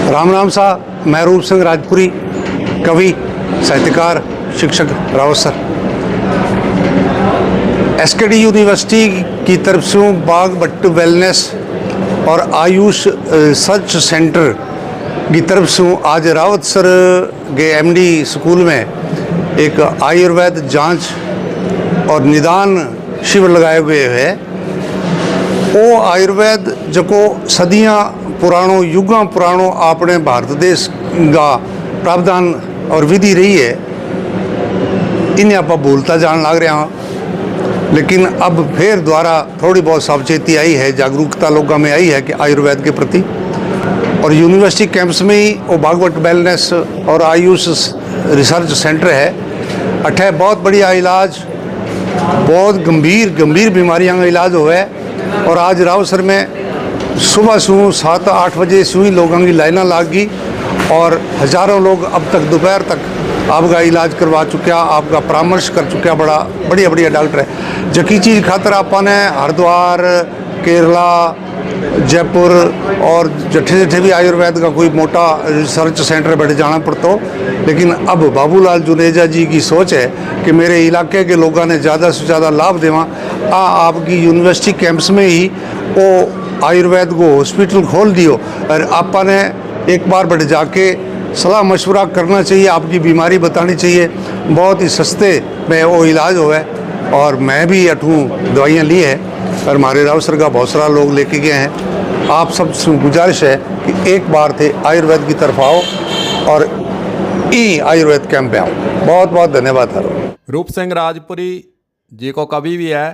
राम राम साहब, मैं रूप सिंह राजपुरी, कवि, साहित्यकार, शिक्षक रावतसर। एसकेडी यूनिवर्सिटी की तरफ से बाग भट्ट वेलनेस और आयुष रिसर्च सेंटर की तरफ से आज रावतसर के एमडी स्कूल में एक आयुर्वेद जांच और निदान शिविर लगाए हुए है। वो आयुर्वेद जो सदियाँ पुराणों युगों पुराणों अपने भारत देश का प्रावधान और विधि रही है, इन्हें आप भूलता जान लग रहे हैं। लेकिन अब फिर द्वारा थोड़ी बहुत सावचेती आई है, जागरूकता लोगों में आई है कि आयुर्वेद के प्रति। और यूनिवर्सिटी कैंपस में ही वो बाग भट्ट वेलनेस और आयुष रिसर्च सेंटर है। अठे बहुत बढ़िया इलाज, बहुत गंभीर बीमारियों का इलाज हुआ है। और आज रावतसर में सुबह 7-8 बजे से ही लोगों की लाइना लग गई और हज़ारों लोग अब तक दोपहर तक आपका इलाज करवा चुका, आपका परामर्श कर चुका। बड़ा बढ़िया डॉक्टर है। जकी चीज़ खातर आपने हरिद्वार, केरला, जयपुर और जठे भी आयुर्वेद का कोई मोटा रिसर्च सेंटर बैठ जाना पड़ता हो। लेकिन अब बाबूलाल जुनेजा जी की सोच है कि मेरे इलाके के लोगों ने ज़्यादा से ज़्यादा लाभ देवा। आपकी यूनिवर्सिटी कैंपस में ही वो आयुर्वेद को हॉस्पिटल खोल दियो और आपने एक बार बैठ जाके सलाह मशवरा करना चाहिए, आपकी बीमारी बतानी चाहिए। बहुत ही सस्ते में वो इलाज हुआ है। और मैं भी अठूँ दवाइयाँ ली है और हमारे रावतसर का बहुत सारा लोग लेके गए हैं। आप सब से गुजारिश है कि एक बार थे आयुर्वेद की तरफ आओ और ई आयुर्वेद कैंप पे आओ। बहुत बहुत धन्यवाद। रूप सिंह राजपुरी जी को कभी भी है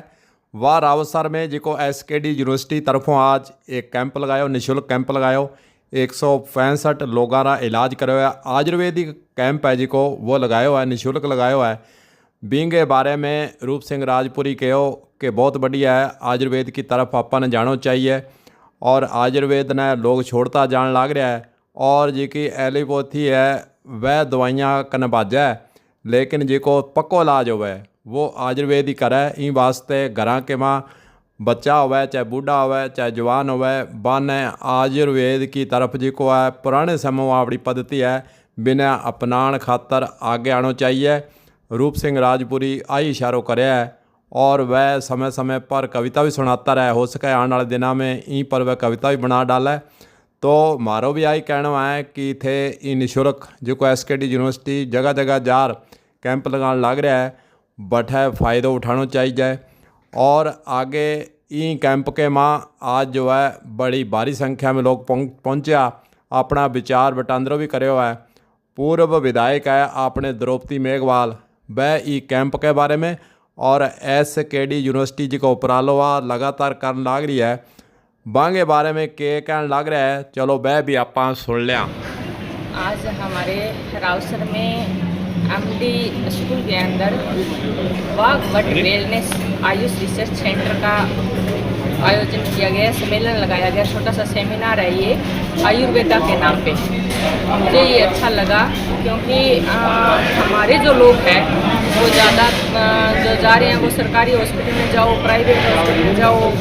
वह रावतसर में जी को एसकेडी यूनिवर्सिटी तरफों आज एक कैंप लगायो, निःशुल्क कैंप लगायो। 165 लोगों का इलाज कराया है। आयुर्वेदिक कैंप है जी को वो लगायो है, निःशुल्क लगायो है। बिंगे बारे में रूप सिंह राजपुरी कहो कि बहुत बढ़िया है, आयुर्वेद की तरफ अपन जाना चाहिए। और आयुर्वेद ने लोग छोड़ता जान लग रहा है। और जी की एलोपैथी है वह दवाइयाँ कन बाजा है, लेकिन जी को पक्को इलाज हो वो आयुर्वेद ही करे। इन वास्ते घरा के माँ बच्चा होवे, चाहे बूढ़ा होवे, चाहे जवान होवे, बाने आयुर्वेद की तरफ जी को है पुराने समय अपनी पद्धति है बिना अपनाने खातर आगे आना चाहिए। रूप सिंह राजपुरी आई इशारों करे है और वह समय समय पर कविता भी सुनाता रहे। हो सके आने वाले दिनों में इन पर वह कविता भी बना डाले। तो मारो भी आई कहना है कि थे इन निःशुल्क जो को एसकेडी यूनिवर्सिटी जगह जगह जार कैंप लगाने लग रहा है, बट है फ़ायदा उठाना चाहिए। और आगे ई कैंप के माँ आज जो है बड़ी भारी संख्या में लोग पहुँचा, अपना विचार बटांदरो भी करे है। पूर्व विधायक है आपने द्रौपदी मेघवाल, वह ई कैंप के बारे में और एसकेडी यूनिवर्सिटी जी को उपरालो लगातार करने लग रही है, बांगे बारे में के कहने लग रहा है। चलो वह भी आप सुन लिया। आज हमारे रावतसर में एमडी स्कूल के अंदर Bag Bhatt wellness Ayush research centre का आयोजन किया गया, सम्मेलन लगाया गया। छोटा सा सेमिनार है ये आयुर्वेदा के नाम पे। मुझे ये अच्छा लगा क्योंकि हमारे जो लोग हैं वो ज़्यादा जो जा रहे हैं वो सरकारी हॉस्पिटल में जाओ, प्राइवेट हॉस्पिटल में जाओ,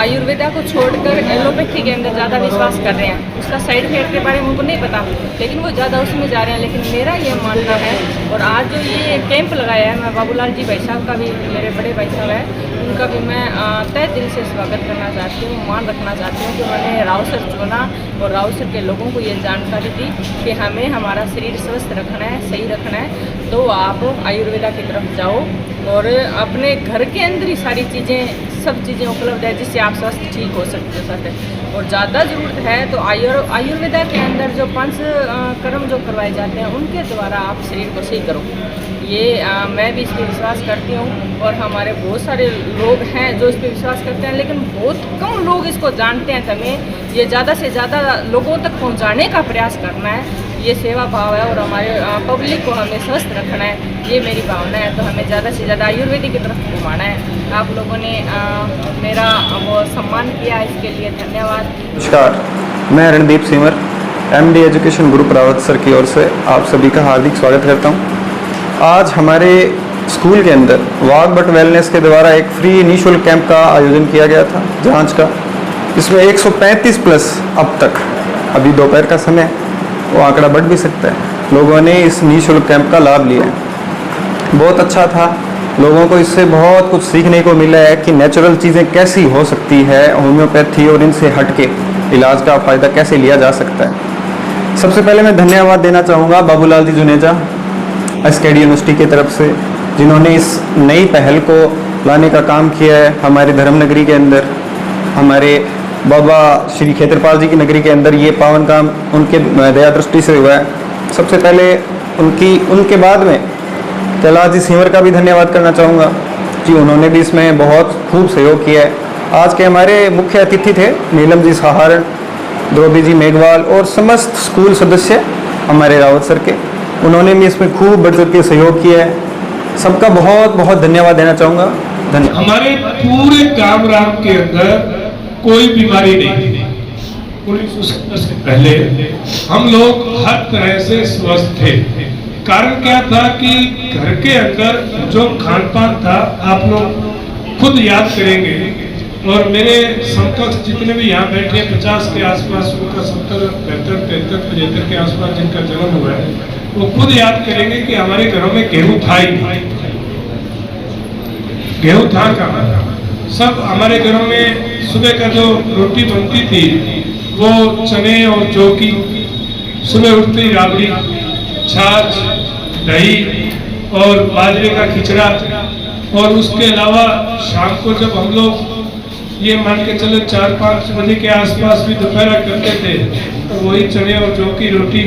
आयुर्वेदा को छोड़कर एलोपैथी के अंदर ज़्यादा विश्वास कर रहे हैं। उसका साइड इफेक्ट के बारे में उनको नहीं पता, लेकिन वो ज़्यादा उसमें जा रहे हैं। लेकिन मेरा ये मानना है, और आज जो ये कैंप लगाया है, मैं बाबूलाल जी भाई साहब का भी, मेरे बड़े भाई साहब है, उनका भी मैं तहे दिल से स्वागत करना चाहती हूँ, मान रखना चाहती हूँ कि उन्होंने रावतसर चुना और रावतसर के लोगों को ये जानकारी दी कि हमें हमारा शरीर स्वस्थ रखना है, सही रखना है, तो आप आयुर्वेदा की तरफ जाओ। और अपने घर के अंदर ही सारी चीज़ें, सब चीज़ें उपलब्ध है जिससे आप स्वस्थ ठीक हो सकते हैं। और ज़्यादा ज़रूरत है तो आयुर्वेदा के अंदर जो 5 कर्म जो करवाए जाते हैं उनके द्वारा आप शरीर को सही करो। ये मैं भी इस पर विश्वास करती हूँ और हमारे बहुत सारे लोग हैं जो इस पर विश्वास करते हैं, लेकिन बहुत कम लोग इसको जानते हैं। हमें ये ज़्यादा से ज़्यादा लोगों तक पहुँचाने का प्रयास करना है। ये सेवा भाव है और हमारे पब्लिक को हमें स्वस्थ रखना है, ये मेरी भावना है। तो हमें ज़्यादा से ज़्यादा आयुर्वेदिक की तरफ घुमाना है। आप लोगों ने मेरा वो सम्मान किया, इसके लिए धन्यवाद। नमस्कार, मैं रणदीप सिमर, एमडी एजुकेशन ग्रुप रावतसर की ओर से आप सभी का हार्दिक स्वागत करता हूँ। आज हमारे स्कूल के अंदर बाग भट्ट वेलनेस के द्वारा एक फ्री निःशुल्क कैंप का आयोजन किया गया था जांच का। इसमें 135 प्लस अब तक अभी दोपहर का समय है, वो आंकड़ा बढ़ भी सकता है। लोगों ने इस निःशुल्क कैंप का लाभ लिया है, बहुत अच्छा था। लोगों को इससे बहुत कुछ सीखने को मिला है कि नेचुरल चीज़ें कैसी हो सकती है, होम्योपैथी और इनसे हट के इलाज का फ़ायदा कैसे लिया जा सकता है। सबसे पहले मैं धन्यवाद देना चाहूँगा बाबूलाल जी जुनेजा एसकेडी यूनिवर्सिटी की तरफ से, जिन्होंने इस नई पहल को लाने का काम किया है हमारे धर्मनगरी के अंदर। हमारे बाबा श्री खेत्रपाल जी की नगरी के अंदर ये पावन काम उनके दया दृष्टि से हुआ है। सबसे पहले उनके बाद में कैलाश जी सिंवर का भी धन्यवाद करना चाहूँगा जी, उन्होंने भी इसमें बहुत खूब सहयोग किया है। आज के हमारे मुख्य अतिथि थे नीलम जी सहारण, द्रौपदी जी मेघवाल और समस्त स्कूल सदस्य हमारे रावत सर के, उन्होंने भी इसमें खूब बढ़ चढ़ के सहयोग किया है। सबका बहुत बहुत धन्यवाद देना चाहूँगा। धन्यवाद। हमारे पूरे गांव के अंदर कोई बीमारी नहीं थी। 1970 से पहले हम लोग हर तरह से स्वस्थ थे। कारण क्या था कि घर के अंदर जो खान पान था, आप लोग खुद याद करेंगे और मेरे समकक्ष जितने भी यहाँ बैठे हैं 50 के आसपास, उनका 70, 72, 73, 75 के आसपास जिनका जन्म हुआ है, वो खुद याद करेंगे कि हमारे घरों में गेहूं था ही नहीं। गेहूं था कहाँ? सब हमारे घरों में सुबह का जो रोटी बनती थी वो चने और जौ की, सुबह उठते ही राबड़ी, छाछ, दही और बाजरे का खिचड़ा, और उसके अलावा शाम को जब हम लोग ये मान के चले 4-5 बजे के आसपास भी दोपहर करते थे, तो वही चने और जौ की रोटी,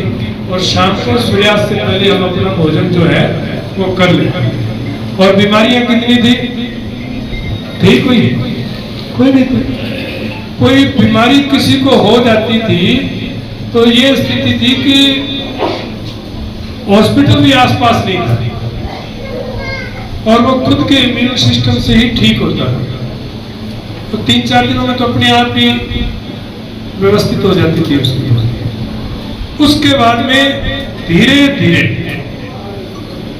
और शाम को सूर्यास्त से पहले हम अपना भोजन जो है वो कर लेते। और बीमारियां कितनी थी? कोई नहीं थी। कोई बीमारी किसी को हो जाती थी तो ये स्थिति थी कि हॉस्पिटल भी आसपास नहीं था और वो खुद के इम्यून सिस्टम से ही ठीक होता था। तो 3-4 दिनों में तो अपने आप ही व्यवस्थित हो जाती थी उसके बाद में धीरे धीरे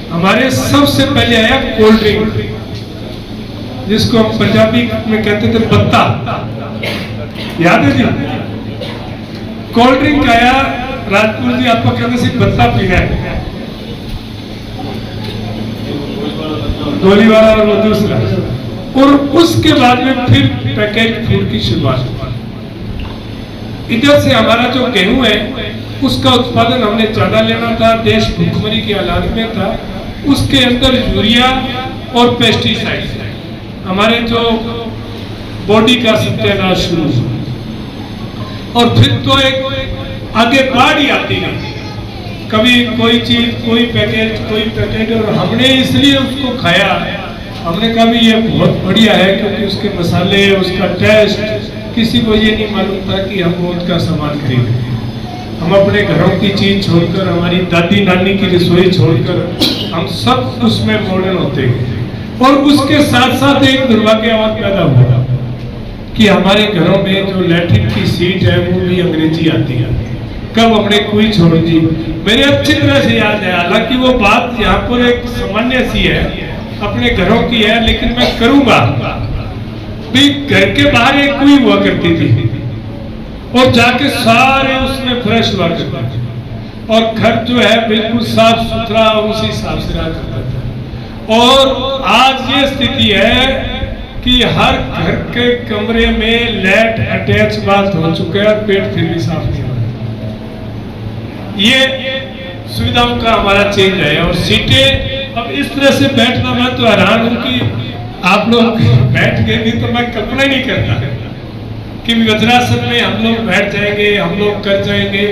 हमारे सबसे पहले आया कोल्ड ड्रिंक, जिसको हम पंजाबी में कहते थे बत्ता, याद है जी? कोल्ड ड्रिंक आया, राजपुर जी आपको कहते से बत्ता पीना है, गोली वाला और वो दूसरा, और उसके बाद में फिर पैकेज फूड की शुरुआत। इधर से हमारा जो गेहूं है उसका उत्पादन हमने ज्यादा लेना था, देश भूखमरी की हालात में था, उसके अंदर यूरिया और पेस्टिसाइड हमारे जो बॉडी का सत्यानाश शुरू हुआ। और फिर तो एक आगे बाढ़ ही आती गई, कभी कोई चीज, कोई पैकेज, और हमने इसलिए उसको खाया, हमने कहा भी ये बहुत बढ़िया है क्योंकि उसके मसाले, उसका टेस्ट, किसी को ये नहीं मालूम था कि हम वो उसका सामान खरीदें। हम अपने घरों की चीज छोड़कर, हमारी दादी नानी की रसोई छोड़कर हम सब उसमें मॉडर्न होते गए। और उसके साथ साथ एक दुर्भाग्य और पैदा हुआ कि हमारे घरों में जो लैट्रिन की सीट है वो भी अंग्रेजी आती है। कब हमने कोई छोड़ दी, मेरे अच्छी तरह से याद है, हालांकि वो बात यहाँ पर एक सामान्य सी है, अपने घरों की है, लेकिन मैं करूंगा भी। घर के बाहर एक कुई हुआ करती थी और जाके सारे उसमें फ्रेश हुआ करते थे, और घर जो है बिल्कुल साफ सुथरा उसी हिसाब से रहा करता था। और आज ये स्थिति है कि हर घर के कमरे में लाइट अटैच बात हो चुका है, पेट फिर भी साफ नहीं हो रहा। ये सुविधाओं का हमारा चेंज है। और सीटें अब इस तरह से बैठना, मैं तो हैरान हूं कि आप लोग बैठ गए, नहीं तो मैं कल्पना ही नहीं करता कि वज्रासन में हम लोग बैठ जाएंगे, हम लोग कर जाएंगे।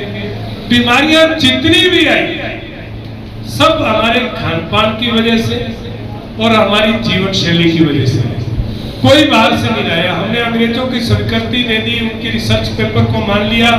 बीमारियां जितनी भी आई सब हमारे खान पान की वजह से और हमारी जीवन शैली की वजह से, कोई बाहर से नहीं आया। हमने अंग्रेजों की संस्कृति दे दी, उनके रिसर्च पेपर को मान लिया।